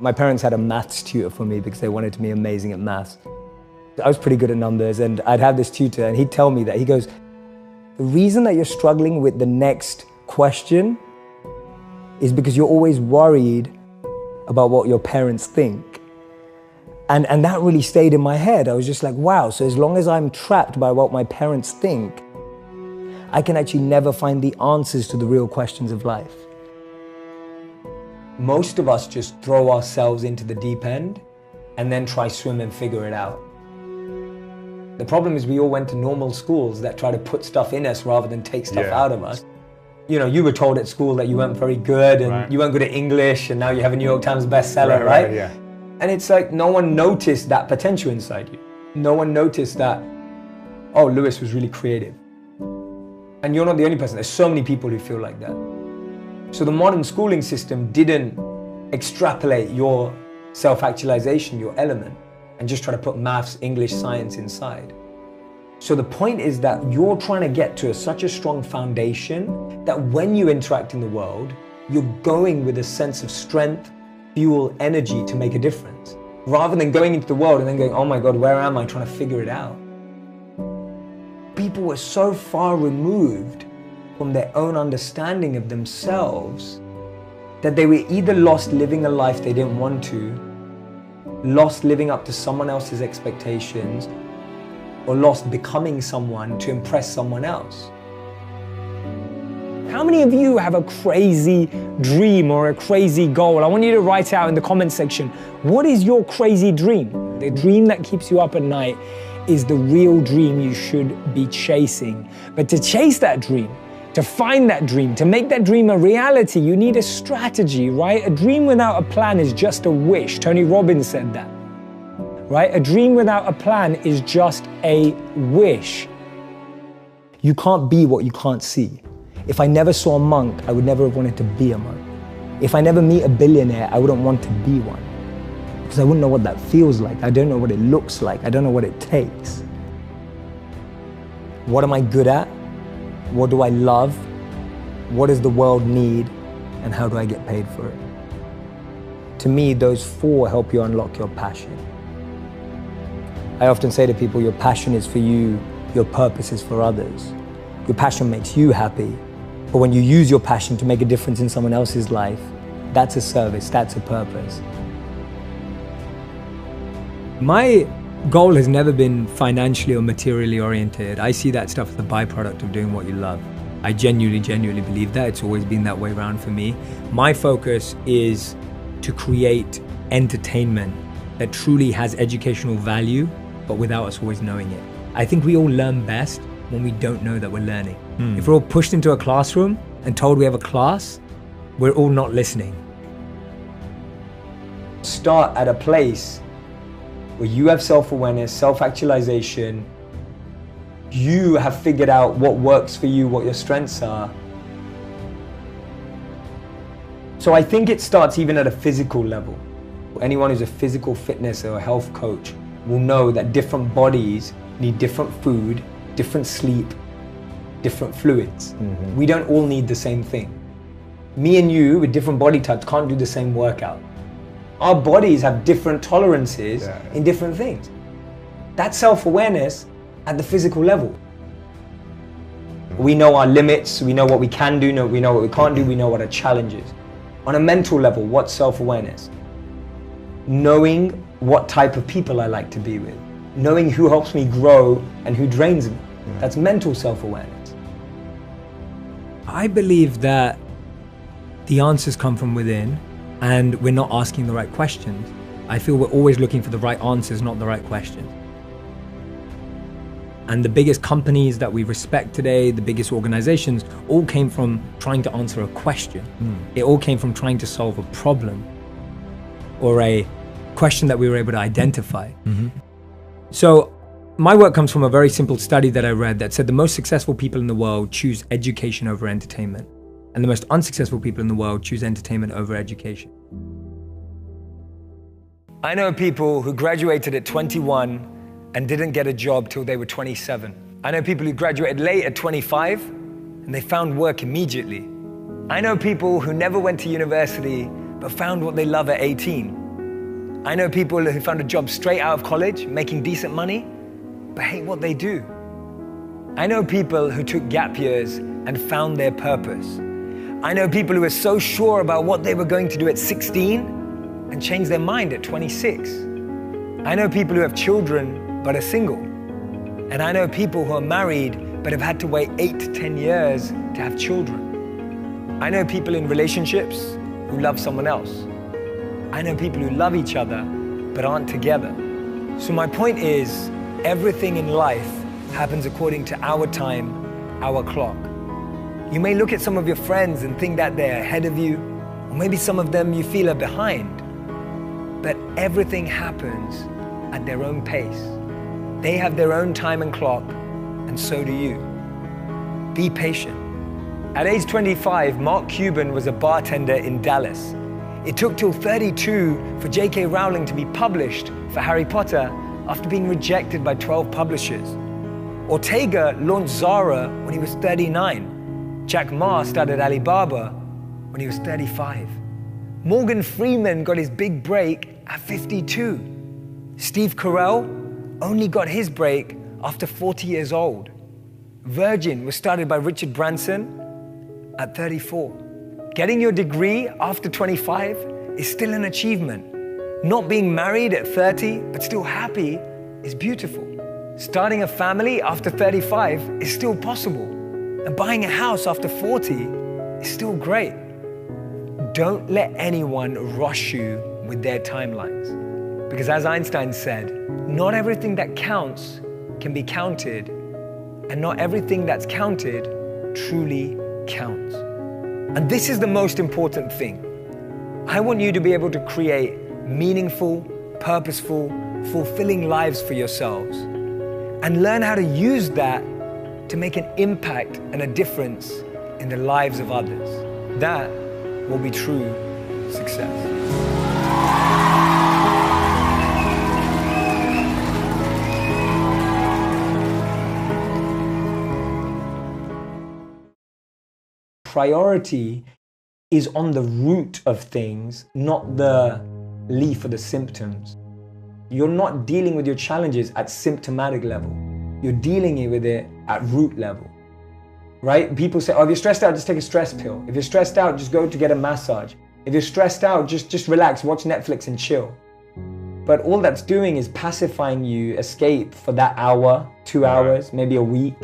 My parents had a maths tutor for me because they wanted me amazing at maths. I was pretty good at numbers, and I'd have this tutor and he'd tell me that, he goes, the reason that you're struggling with the next question is because you're always worried about what your parents think. And that really stayed in my head. I was just like, wow, so as long as I'm trapped by what my parents think, I can actually never find the answers to the real questions of life. Most of us just throw ourselves into the deep end and then try swim and figure it out. The problem is we all went to normal schools that try to put stuff in us rather than take stuff out of us. You know, you were told at school that you weren't very good and you weren't good at English, and now you have a New York Times bestseller, right? Yeah. And it's like no one noticed that potential inside you. No one noticed that, oh, Lewis was really creative. And you're not the only person. There's so many people who feel like that. So the modern schooling system didn't extrapolate your self-actualization, your element, and just try to put maths, English, science inside. So the point is that you're trying to get to such a strong foundation that when you interact in the world, you're going with a sense of strength, fuel, energy to make a difference, rather than going into the world and then going, oh my God, where am I, trying to figure it out. People were so far removed from their own understanding of themselves that they were either lost living a life they didn't want to, lost living up to someone else's expectations, or lost becoming someone to impress someone else. How many of you have a crazy dream or a crazy goal? I want you to write out in the comment section, what is your crazy dream? The dream that keeps you up at night is the real dream you should be chasing. But to chase that dream, to find that dream, to make that dream a reality, you need a strategy, right? A dream without a plan is just a wish. Tony Robbins said that, right? A dream without a plan is just a wish. You can't be what you can't see. If I never saw a monk, I would never have wanted to be a monk. If I never meet a billionaire, I wouldn't want to be one. Because I wouldn't know what that feels like. I don't know what it looks like. I don't know what it takes. What am I good at? What do I love? What does the world need? And how do I get paid for it? To me, those four help you unlock your passion. I often say to people, your passion is for you, your purpose is for others. Your passion makes you happy. But when you use your passion to make a difference in someone else's life, that's a service, that's a purpose. My goal has never been financially or materially oriented. I see that stuff as the byproduct of doing what you love. I genuinely believe that. It's always been that way around for me. My focus is to create entertainment that truly has educational value, but without us always knowing it. I think we all learn best when we don't know that we're learning. If we're all pushed into a classroom and told we have a class, we're all not listening. Start at a place where you have self-awareness, self-actualization, you have figured out what works for you, what your strengths are. So I think it starts even at a physical level. Anyone who's a physical fitness or a health coach will know that different bodies need different food, different sleep, different fluids. We don't all need the same thing. Me and you with different body types can't do the same workout. Our bodies have different tolerances in different things. That's self-awareness at the physical level. We know our limits, we know what we can do, we know what we can't do, we know what our challenge is. On a mental level, what's self-awareness? Knowing what type of people I like to be with. Knowing who helps me grow and who drains me. That's mental self-awareness. I believe that the answers come from within and we're not asking the right questions. I feel we're always looking for the right answers, not the right questions. And the biggest companies that we respect today, the biggest organizations, all came from trying to answer a question. It all came from trying to solve a problem or a question that we were able to identify. So my work comes from a very simple study that I read that said the most successful people in the world choose education over entertainment, and the most unsuccessful people in the world choose entertainment over education. I know people who graduated at 21 and didn't get a job till they were 27. I know people who graduated late at 25 and they found work immediately. I know people who never went to university but found what they love at 18. I know people who found a job straight out of college, making decent money, but hate what they do. I know people who took gap years and found their purpose. I know people who were so sure about what they were going to do at 16 and changed their mind at 26. I know people who have children but are single. And I know people who are married but have had to wait 8 to 10 years to have children. I know people in relationships who love someone else. I know people who love each other but aren't together. So my point is, everything in life happens according to our time, our clock. You may look at some of your friends and think that they're ahead of you, or maybe some of them you feel are behind. But everything happens at their own pace. They have their own time and clock, and so do you. Be patient. At age 25, Mark Cuban was a bartender in Dallas. It took till 32 for J.K. Rowling to be published for Harry Potter after being rejected by 12 publishers. Ortega launched Zara when he was 39. Jack Ma started Alibaba when he was 35. Morgan Freeman got his big break at 52. Steve Carell only got his break after 40 years old. Virgin was started by Richard Branson at 34. Getting your degree after 25 is still an achievement. Not being married at 30 but still happy is beautiful. Starting a family after 35 is still possible. And buying a house after 40 is still great. Don't let anyone rush you with their timelines. Because as Einstein said, not everything that counts can be counted, and not everything that's counted truly counts. And this is the most important thing. I want you to be able to create meaningful, purposeful, fulfilling lives for yourselves, and learn how to use that to make an impact and a difference in the lives of others. That will be true success. Priority is on the root of things, not the leaf or the symptoms. You're not dealing with your challenges at symptomatic level. You're dealing with it at root level, right? People say, oh, if you're stressed out, just take a stress pill. If you're stressed out, just go to get a massage. If you're stressed out, just relax, watch Netflix and chill. But all that's doing is pacifying you, escape for that hour, 2 hours, maybe a week.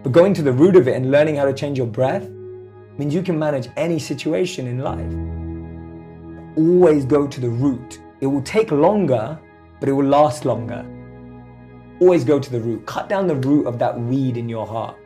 But going to the root of it and learning how to change your breath means you can manage any situation in life. Always go to the root. It will take longer, but it will last longer. Always go to the root. Cut down the root of that weed in your heart.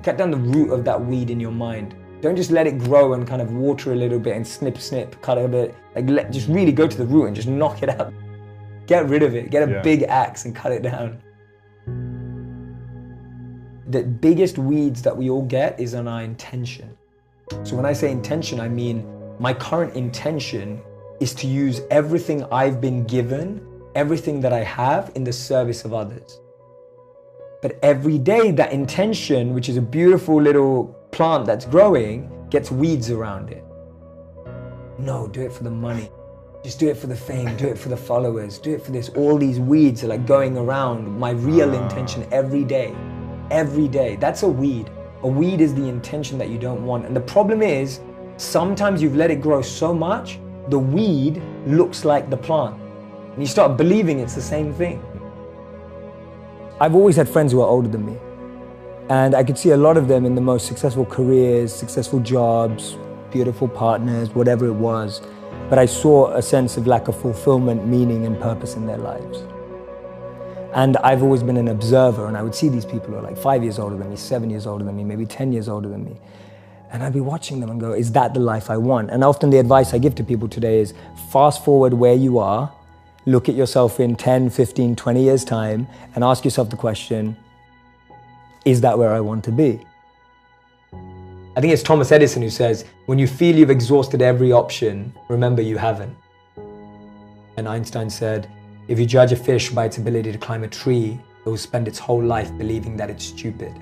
Cut down the root of that weed in your mind. Don't just let it grow and kind of water a little bit and snip, cut a bit. Just really go to the root and just knock it out. Get rid of it. Get a big axe and cut it down. The biggest weeds that we all get is on our intention. So when I say intention, I mean my current intention is to use everything I've been given, everything that I have, in the service of others. But every day that intention, which is a beautiful little plant that's growing, gets weeds around it. No, do it for the money. Just do it for the fame, do it for the followers, do it for this. All these weeds are like going around my real intention every day. Every day. That's a weed. A weed is the intention that you don't want. And the problem is, sometimes you've let it grow so much, the weed looks like the plant. And you start believing it's the same thing. I've always had friends who are older than me. And I could see a lot of them in the most successful careers, successful jobs, beautiful partners, whatever it was. But I saw a sense of lack of fulfillment, meaning, and purpose in their lives. And I've always been an observer, and I would see these people who are like 5 years older than me, 7 years older than me, maybe 10 years older than me. And I'd be watching them and go, is that the life I want? And often the advice I give to people today is fast forward where you are, look at yourself in 10, 15, 20 years' time, and ask yourself the question, is that where I want to be? I think it's Thomas Edison who says, when you feel you've exhausted every option, remember you haven't. And Einstein said, if you judge a fish by its ability to climb a tree, it will spend its whole life believing that it's stupid.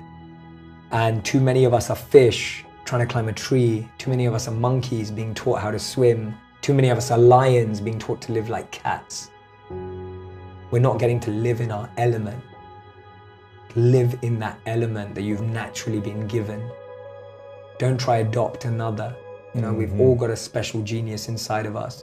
And too many of us are fish trying to climb a tree. Too many of us are monkeys being taught how to swim. Too many of us are lions being taught to live like cats. We're not getting to live in our element. Live in that element that you've naturally been given. Don't try adopt another. You know, we've all got a special genius inside of us.